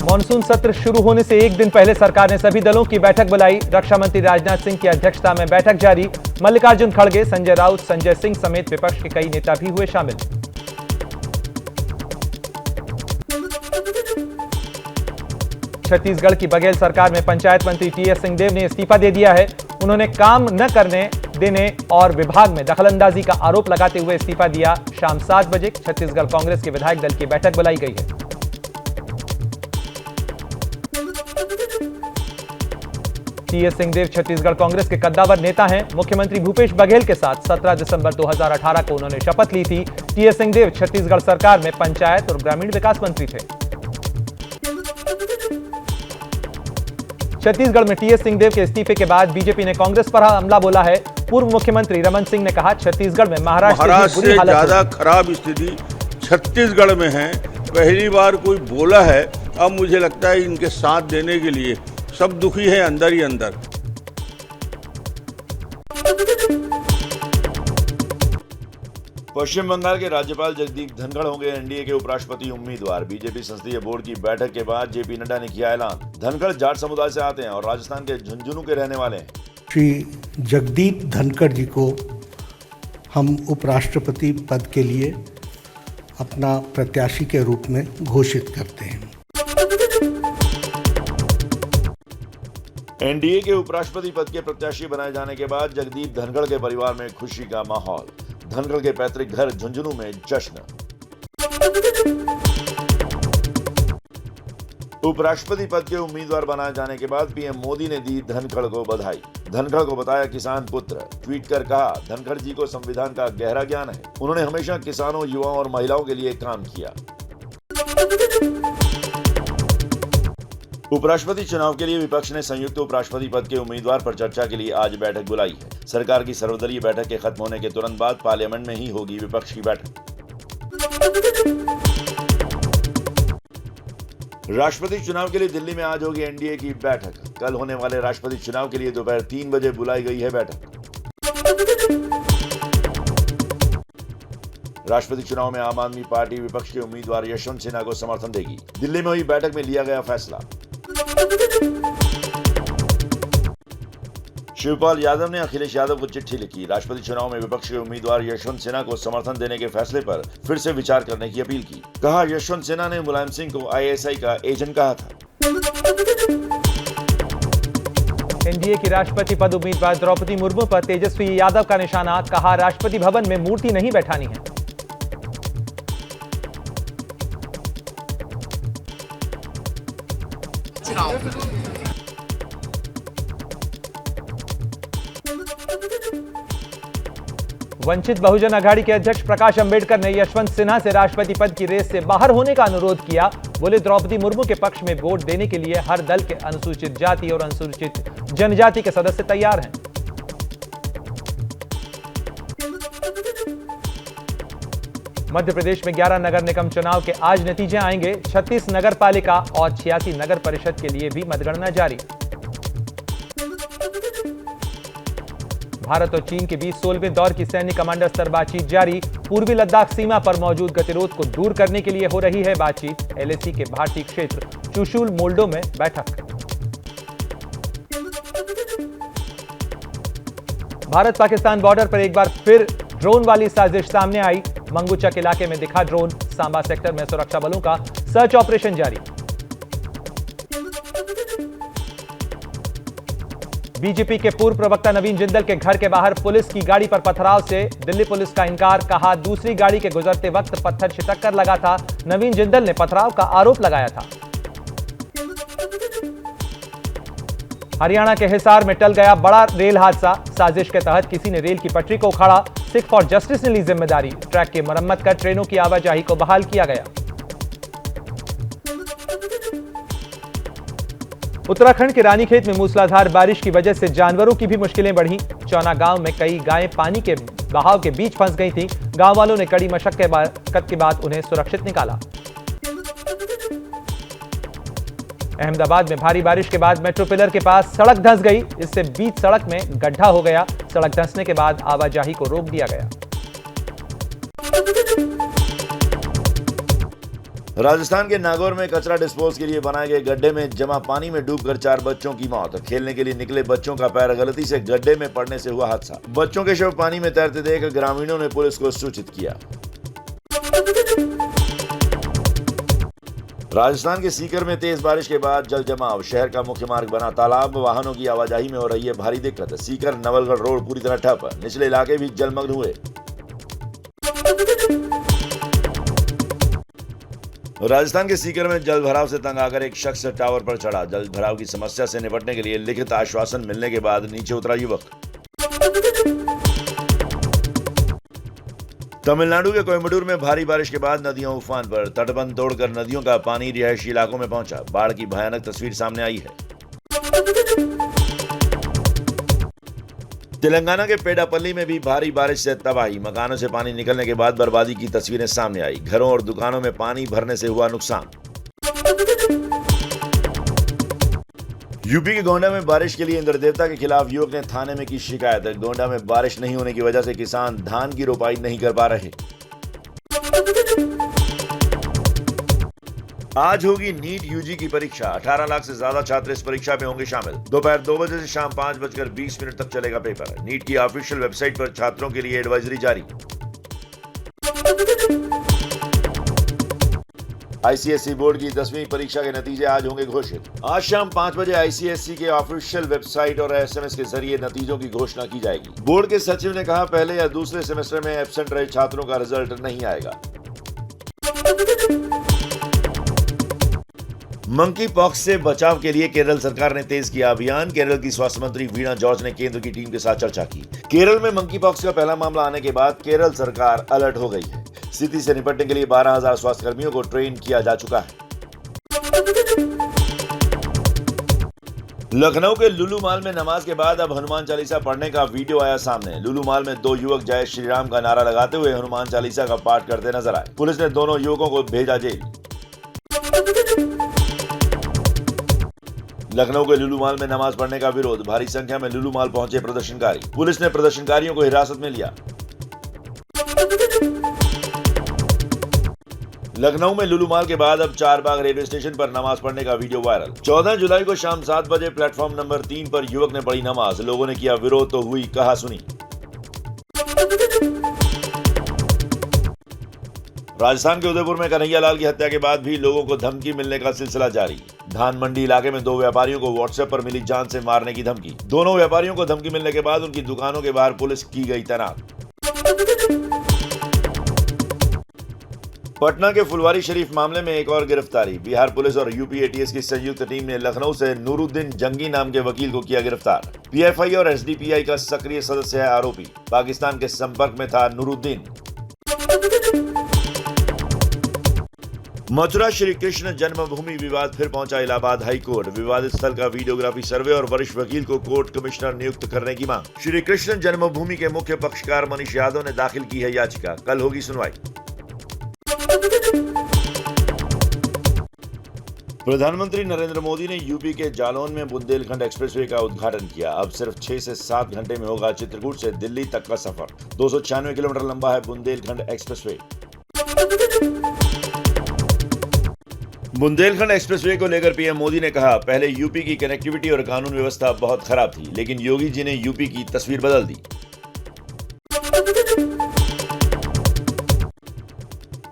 Monsoon सत्र शुरू होने से एक दिन पहले सरकार ने सभी दलों की बैठक बुलाई। रक्षा मंत्री राजनाथ सिंह की अध्यक्षता में बैठक जारी। मल्लिकार्जुन खड़गे, संजय राउत, संजय सिंह समेत विपक्ष के कई नेता भी हुए शामिल। छत्तीसगढ़ की बघेल सरकार में पंचायत मंत्री टीएस सिंहदेव ने इस्तीफा दे दिया है। उन्होंने काम न करने देने और विभाग में दखलंदाजी का आरोप लगाते हुए इस्तीफा दिया। शाम 7 बजे छत्तीसगढ़ कांग्रेस के विधायक दल की बैठक बुलाई गई है। टीएस सिंहदेव छत्तीसगढ़ कांग्रेस के कद्दावर नेता हैं। मुख्यमंत्री भूपेश बघेल के साथ 17 दिसंबर 2018 को उन्होंने शपथ ली थी। टीएस सिंहदेव छत्तीसगढ़ सरकार में पंचायत और ग्रामीण विकास मंत्री थे। छत्तीसगढ़ में टीएस सिंहदेव के इस्तीफे के बाद बीजेपी ने कांग्रेस पर हमला बोला है। पूर्व मुख्यमंत्री रमन सिंह ने कहा, छत्तीसगढ़ में महाराष्ट्र से ज्यादा खराब स्थिति छत्तीसगढ़ में है। पहली बार कोई बोला है। अब मुझे लगता है इनके साथ देने के लिए सब दुखी है अंदर ही अंदर। पश्चिम बंगाल के राज्यपाल जगदीप धनखड़ होंगे एनडीए के उपराष्ट्रपति उम्मीदवार। बीजेपी संसदीय बोर्ड की बैठक के बाद जेपी नड्डा ने किया ऐलान। धनखड़ जाट समुदाय से आते हैं और राजस्थान के झुंझुनू के रहने वाले हैं। श्री जगदीप धनखड़ जी को हम उपराष्ट्रपति पद के लिए अपना प्रत्याशी के रूप में घोषित करते हैं। एनडीए के उपराष्ट्रपति पद के प्रत्याशी बनाए जाने के बाद जगदीप धनखड़ के परिवार में खुशी का माहौल। धनखड़ के पैतृक घर झुंझुनू में जश्न। उपराष्ट्रपति पद के उम्मीदवार बनाए जाने के बाद पीएम मोदी ने दी धनखड़ को बधाई। धनखड़ को बताया किसान पुत्र। ट्वीट कर कहा, धनखड़ जी को संविधान का गहरा ज्ञान है। उन्होंने हमेशा किसानों, युवाओं और महिलाओं के लिए काम किया। उपराष्ट्रपति चुनाव के लिए विपक्ष ने संयुक्त उपराष्ट्रपति पद के उम्मीदवार पर चर्चा के लिए आज बैठक बुलाई है। सरकार की सर्वदलीय बैठक के खत्म होने के तुरंत बाद पार्लियामेंट में ही होगी विपक्ष की बैठक। राष्ट्रपति चुनाव के लिए दिल्ली में आज होगी एनडीए की बैठक। कल होने वाले राष्ट्रपति चुनाव के लिए दोपहर 3 बजे बुलाई गई है बैठक। राष्ट्रपति चुनाव में आम आदमी पार्टी विपक्ष के उम्मीदवार यशवंत सिन्हा को समर्थन देगी। दिल्ली में हुई बैठक में लिया गया फैसला। शिवपाल यादव ने अखिलेश यादव को चिट्ठी लिखी। राष्ट्रपति चुनाव में विपक्ष के उम्मीदवार यशवंत सिन्हा को समर्थन देने के फैसले पर फिर से विचार करने की अपील की। कहा, यशवंत सिन्हा ने मुलायम सिंह को आईएसआई का एजेंट कहा था। एनडीए की राष्ट्रपति पद उम्मीदवार द्रौपदी मुर्मू पर तेजस्वी यादव का निशाना। कहा, राष्ट्रपति भवन में मूर्ति नहीं बैठानी है। वंचित बहुजन अघाड़ी के अध्यक्ष प्रकाश अंबेडकर ने यशवंत सिन्हा से राष्ट्रपति पद की रेस से बाहर होने का अनुरोध किया। बोले, द्रौपदी मुर्मू के पक्ष में वोट देने के लिए हर दल के अनुसूचित जाति और अनुसूचित जनजाति के सदस्य तैयार हैं। मध्य प्रदेश में 11 नगर निगम चुनाव के आज नतीजे आएंगे। 36 नगर पालिका और 86 नगर परिषद के लिए भी मतगणना जारी। भारत और चीन के बीच 16वें दौर की सैन्य कमांडर स्तर बातचीत जारी। पूर्वी लद्दाख सीमा पर मौजूद गतिरोध को दूर करने के लिए हो रही है बातचीत। एलएसी के भारतीय क्षेत्र चुशूल मोल्डो में बैठक। भारत पाकिस्तान बॉर्डर पर एक बार फिर ड्रोन वाली साजिश सामने आई। मंगूचक इलाके में दिखा ड्रोन। सांबा सेक्टर में सुरक्षा बलों का सर्च ऑपरेशन जारी। बीजेपी के पूर्व प्रवक्ता नवीन जिंदल के घर के बाहर पुलिस की गाड़ी पर पथराव से दिल्ली पुलिस का इनकार। कहा, दूसरी गाड़ी के गुजरते वक्त पत्थर छिटक कर लगा था। नवीन जिंदल ने पथराव का आरोप लगाया था। हरियाणा के हिसार में टल गया बड़ा रेल हादसा। साजिश के तहत किसी ने रेल की पटरी को उखाड़ा। सिख फॉर जस्टिस ने ली जिम्मेदारी। ट्रैक की मरम्मत कर ट्रेनों की आवाजाही को बहाल किया गया। उत्तराखंड के रानीखेत में मूसलाधार बारिश की वजह से जानवरों की भी मुश्किलें बढ़ी। चौना गांव में कई गायें पानी के बहाव के बीच फंस गई थीं। गांव वालों ने कड़ी मशक्कत के बाद उन्हें सुरक्षित निकाला। अहमदाबाद में भारी बारिश के बाद मेट्रो पिलर के पास सड़क धंस गई। इससे बीच सड़क में गड्ढा हो गया। सड़क धंसने के बाद आवाजाही को रोक दिया गया। राजस्थान के नागौर में कचरा डिस्पोज के लिए बनाए गए गड्ढे में जमा पानी में डूबकर 4 बच्चों की मौत। खेलने के लिए निकले बच्चों का पैर गलती से गड्ढे में पड़ने से हुआ हादसा। बच्चों के शव पानी में तैरते देख ग्रामीणों ने पुलिस को सूचित किया। राजस्थान के सीकर में तेज बारिश के बाद जल जमाव। शहर का मुख्य मार्ग बना तालाब। वाहनों की आवाजाही में हो रही है भारी दिक्कत। सीकर नवलगढ़ रोड पूरी तरह ठप। निचले इलाके भी जलमग्न हुए। राजस्थान के सीकर में जल भराव से तंग आकर एक शख्स टावर पर चढ़ा। जल भराव की समस्या से निपटने के लिए लिखित आश्वासन मिलने के बाद नीचे उतरा युवक। तमिलनाडु के कोयम्बटूर में भारी बारिश के बाद नदियां उफान पर। तटबंध तोड़कर नदियों का पानी रिहायशी इलाकों में पहुंचा। बाढ़ की भयानक तस्वीर सामने आई है। तेलंगाना के पेडापल्ली में भी भारी बारिश से तबाही। मकानों से पानी निकलने के बाद बर्बादी की तस्वीरें सामने आई। घरों और दुकानों में पानी भरने से हुआ नुकसान। यूपी के गोंडा में बारिश के लिए इंद्र देवता के खिलाफ युवक ने थाने में की शिकायत। गोंडा में बारिश नहीं होने की वजह से किसान धान की रोपाई नहीं कर पा रहे। आज होगी नीट यूजी की परीक्षा। 18 लाख से ज्यादा छात्र इस परीक्षा में होंगे शामिल। दोपहर 2 बजे से शाम 5:20 तक चलेगा पेपर। नीट की ऑफिशियल वेबसाइट पर छात्रों के लिए एडवाइजरी जारी। आईसीएसई बोर्ड की 10वीं परीक्षा के नतीजे आज होंगे घोषित। आज शाम 5 बजे आईसीएसई के ऑफिशियल वेबसाइट और एसएमएस के जरिए नतीजों की घोषणा की जाएगी। बोर्ड के सचिव ने कहा, पहले या दूसरे सेमेस्टर में एब्सेंट रहे छात्रों का रिजल्ट नहीं आएगा। मंकी पॉक्स से बचाव के लिए केरल सरकार ने तेज किया अभियान। केरल की स्वास्थ्य मंत्री वीणा जॉर्ज ने केंद्र की टीम के साथ चर्चा की। केरल में मंकी पॉक्स का पहला मामला आने के बाद केरल सरकार अलर्ट हो गई है। स्थिति से निपटने के लिए 12,000 स्वास्थ्य कर्मियों को ट्रेन किया जा चुका है। लखनऊ के लुलु मॉल में नमाज के बाद अब हनुमान चालीसा पढ़ने का वीडियो आया सामने। लुलु मॉल में 2 युवक जय श्री राम का नारा लगाते हुए हनुमान चालीसा का पाठ करते नजर आए। पुलिस ने दोनों युवकों को भेजा जेल। लखनऊ के लुलु मॉल में नमाज पढ़ने का विरोध। भारी संख्या में लुलु मॉल पहुंचे प्रदर्शनकारी। पुलिस ने प्रदर्शनकारियों को हिरासत में लिया। लखनऊ में लुलु मॉल के बाद अब चारबाग रेलवे स्टेशन पर नमाज पढ़ने का वीडियो वायरल। 14 जुलाई को शाम 7 बजे प्लेटफॉर्म नंबर 3 पर युवक ने पढ़ी नमाज। लोगों ने किया विरोध तो हुई कहा सुनी। राजस्थान के उदयपुर में कन्हैयालाल की हत्या के बाद भी लोगों को धमकी मिलने का सिलसिला जारी। धान मंडी इलाके में 2 व्यापारियों को व्हाट्सएप पर मिली जान से मारने की धमकी। दोनों व्यापारियों को धमकी मिलने के बाद उनकी दुकानों के बाहर पुलिस की गई तैनात। पटना के फुलवारी शरीफ मामले में एक और गिरफ्तारी। बिहार पुलिस और यूपी एटीएस की संयुक्त टीम ने लखनऊ से नूरुद्दीन जंगी नाम के वकील को किया गिरफ्तार। पीएफआई और एसडीपीआई का सक्रिय सदस्य है आरोपी। पाकिस्तान के संपर्क में था नूरुद्दीन। मथुरा श्री कृष्ण जन्मभूमि विवाद फिर पहुंचा इलाहाबाद हाई कोर्ट। विवादित स्थल का वीडियोग्राफी सर्वे और वरिष्ठ वकील को कोर्ट कमिश्नर नियुक्त करने की मांग। श्री कृष्ण जन्मभूमि के मुख्य पक्षकार मनीष यादव ने दाखिल की है याचिका। कल होगी सुनवाई। प्रधानमंत्री नरेंद्र मोदी ने यूपी के जालौन में बुंदेलखंड एक्सप्रेसवे का उद्घाटन किया। अब सिर्फ 6 से 7 घंटे में होगा चित्रकूट से दिल्ली तक का सफर। 296 किलोमीटर लंबा है बुंदेलखंड एक्सप्रेसवे। बुंदेलखंड एक्सप्रेसवे को लेकर पीएम मोदी ने कहा, पहले यूपी की कनेक्टिविटी और कानून व्यवस्था बहुत खराब थी, लेकिन योगी जी ने यूपी की तस्वीर बदल दी।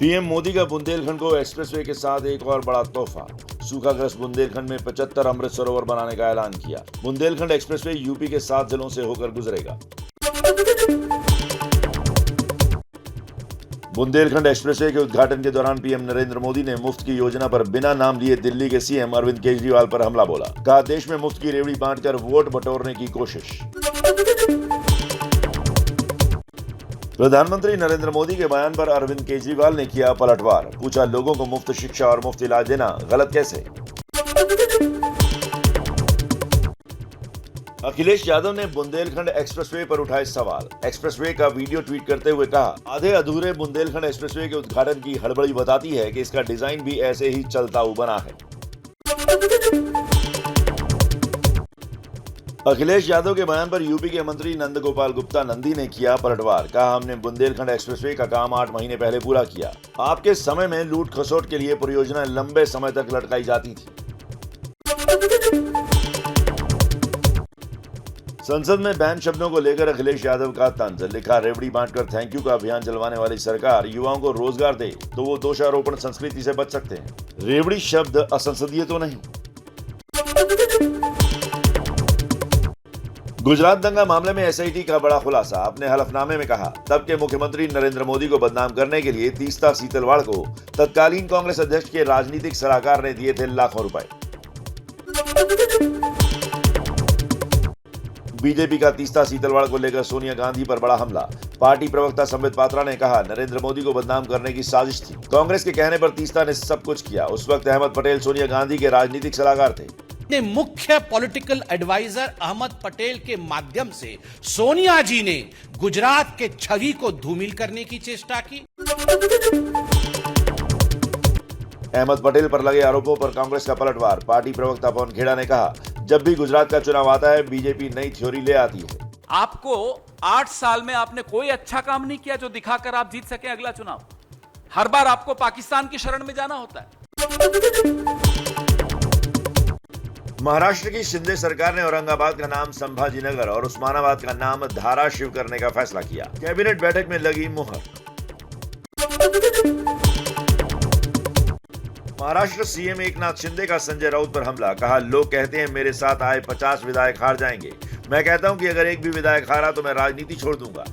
पीएम मोदी का बुंदेलखंड को एक्सप्रेसवे के साथ एक और बड़ा तोहफा। सूखाग्रस्त बुंदेलखंड में 75 अमृत सरोवर बनाने का ऐलान किया। बुंदेलखंड एक्सप्रेसवे यूपी के 7 जिलों से होकर गुजरेगा। बुंदेलखंड एक्सप्रेसवे के उद्घाटन के दौरान पीएम नरेंद्र मोदी ने मुफ्त की योजना पर बिना नाम लिए दिल्ली के सीएम अरविंद केजरीवाल पर हमला बोला। कहा, देश में मुफ्त की रेवड़ी बांटकर वोट बटोरने की कोशिश। प्रधानमंत्री नरेंद्र मोदी के बयान पर अरविंद केजरीवाल ने किया पलटवार। पूछा, लोगों को मुफ्त शिक्षा और मुफ्त इलाज देना गलत कैसे? अखिलेश यादव ने बुंदेलखंड एक्सप्रेसवे पर उठाए सवाल। एक्सप्रेसवे का वीडियो ट्वीट करते हुए कहा, आधे अधूरे बुंदेलखंड एक्सप्रेसवे के उद्घाटन की हड़बड़ी बताती है कि इसका डिजाइन भी ऐसे ही चलता हुआ बना है। अखिलेश यादव के बयान पर यूपी के मंत्री नंद गोपाल गुप्ता नंदी ने किया पलटवार। कहा, हमने बुंदेलखंड एक्सप्रेसवे का काम 8 महीने पहले पूरा किया। आपके समय में लूट खसोट के लिए परियोजनाएं लंबे समय तक लटकाई जाती थी। संसद में बैन शब्दों को लेकर अखिलेश यादव का तंज। लिखा, रेवड़ी बांटकर थैंक यू का अभियान चलवाने वाली सरकार युवाओं को रोजगार दे तो वो दोषारोपण संस्कृति से बच सकते हैं। रेवड़ी शब्द असंसदीय तो नहीं। गुजरात दंगा मामले में एसआईटी का बड़ा खुलासा। अपने हलफनामे में कहा, तब के मुख्यमंत्री नरेंद्र मोदी को बदनाम करने के लिए तीस्ता सीतलवाड़ को तत्कालीन कांग्रेस अध्यक्ष के राजनीतिक सलाहकार ने दिए थे लाखों रुपए। बीजेपी का तीस्ता सीतलवाड़ को लेकर सोनिया गांधी पर बड़ा हमला। पार्टी प्रवक्ता संबित पात्रा ने कहा, नरेंद्र मोदी को बदनाम करने की साजिश थी। कांग्रेस के कहने पर तीस्ता ने सब कुछ किया। उस वक्त अहमद पटेल सोनिया गांधी के राजनीतिक सलाहकार थे। मुख्य पॉलिटिकल एडवाइजर अहमद पटेल के माध्यम से सोनिया जी ने गुजरात के छवि को धूमिल करने की चेष्टा की। अहमद पटेल पर लगे आरोपों पर कांग्रेस का पलटवार। पार्टी प्रवक्ता पवन खेड़ा ने कहा, जब भी गुजरात का चुनाव आता है बीजेपी नई थ्योरी ले आती है। आपको 8 साल में आपने कोई अच्छा काम नहीं किया जो दिखाकर आप जीत सके अगला चुनाव। हर बार आपको पाकिस्तान की शरण में जाना होता है। महाराष्ट्र की शिंदे सरकार ने औरंगाबाद का नाम संभाजीनगर और उस्मानाबाद का नाम धाराशिव करने का फैसला किया। कैबिनेट बैठक में लगी मुहर। महाराष्ट्र सीएम एकनाथ शिंदे का संजय राउत पर हमला। कहा, लोग कहते हैं मेरे साथ आए 50 विधायक हार जाएंगे। मैं कहता हूं कि अगर एक भी विधायक हारा तो मैं राजनीति छोड़ दूंगा।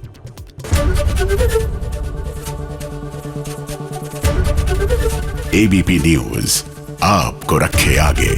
एबीपी न्यूज आपको रखे आगे।